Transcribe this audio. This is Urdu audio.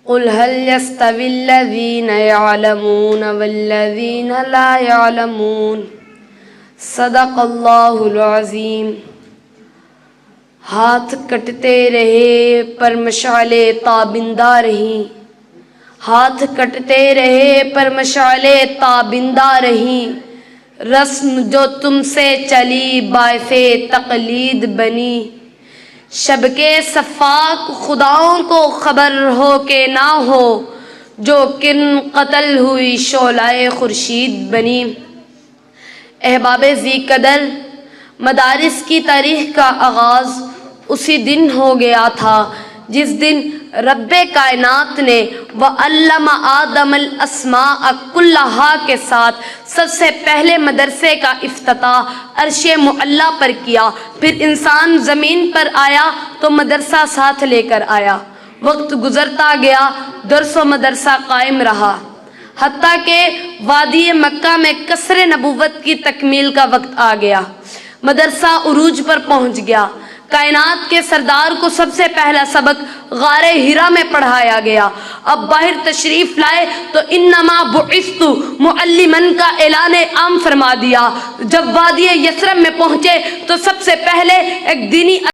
قل هل يستوي الذين يعلمون والذين لا يعلمون صدق اللہ العظیم۔ ہاتھ کٹتے رہے پر مشعلیں تابندہ رہیں، ہاتھ کٹتے رہے پر مشعلیں تابندہ رہیں، رسم جو تم سے چلی باعث تقلید بنی، شب کے صفاق خداؤں کو خبر ہو کہ نہ ہو، جو کرن قتل ہوئی شعلہ خورشید بنی۔ احباب ذی قدر، مدارس کی تاریخ کا آغاز اسی دن ہو گیا تھا جس دن رب کائنات نے وَعَلَّمَ آدَمَ الْأَسْمَاءَ كُلَّهَا کے ساتھ سب سے پہلے مدرسے کا افتتاح عرش معلیٰ پر کیا۔ پھر انسان زمین پر آیا تو مدرسہ ساتھ لے کر آیا۔ وقت گزرتا گیا، درس و مدرسہ قائم رہا، حتیٰ کہ وادی مکہ میں قصر نبوت کی تکمیل کا وقت آ گیا۔ مدرسہ عروج پر پہنچ گیا۔ کائنات کے سردار کو سب سے پہلا سبق غار حرا میں پڑھایا گیا۔ اب باہر تشریف لائے تو انما بعثت معلما کا اعلان عام فرما دیا۔ جب وادی یثرب میں پہنچے تو سب سے پہلے ایک دینی